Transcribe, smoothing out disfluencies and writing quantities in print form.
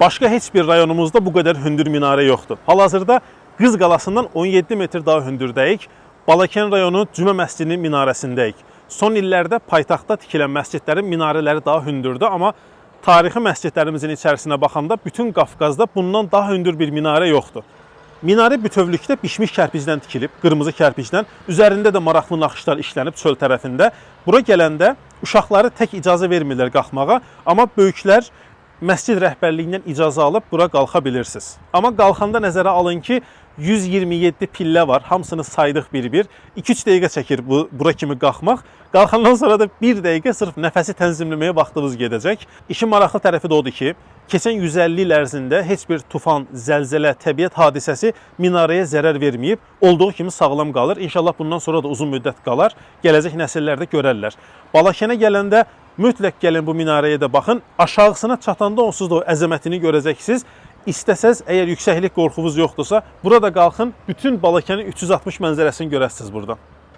Başqa heç bir rayonumuzda bu qədər hündür minarə yoxdur. Hal-hazırda Qız Qalasından 17 metr daha hündürdəyik. Balakən rayonu Cümə məscidinin minarəsindəyik. Son illərdə paytaxtda tikilən məscidlərin minarələri daha hündürdür, amma tarixi məscidlərimizin içərisinə baxanda bütün Qafqazda bundan daha hündür bir minarə yoxdur. Minarə bütövlükdə bişmiş kərpicdən tikilib, qırmızı kərpicdən. Üzərində də maraqlı naxışlar işlənib çöl tərəfində. Bura gələndə uşaqları tək icazə vermirlər qalxmağa, amma böyüklər məscid rəhbərliyindən icazə alıb bura qalxa bilirsiniz. Amma qalxanda nəzərə alın ki, 127 pillə var, hamısını saydıq bir-bir. 2-3 dəqiqə çəkir bura kimi qalxmaq. Qalxandan sonra da 1 dəqiqə sırf nəfəsi tənzimləməyə vaxtımız gedəcək. İşin maraqlı tərəfi də odur ki, keçən 150 il ərzində heç bir tufan, zəlzələ, təbiət hadisəsi minarəyə zərər verməyib, olduğu kimi sağlam qalır. İnşallah bundan sonra da uzun müddət qalar, gələcək nəsillər də görərlər. Balakənə gələndə mütləq gəlin bu minarəyə də baxın. Aşağısına çatanda onsuz da o əzəmətini görəcəksiniz. İstəsəz, əgər yüksəklik qorxunuz yoxdursa, burada qalxın, bütün Balakənin 360 mənzərəsini görəsiniz buradan.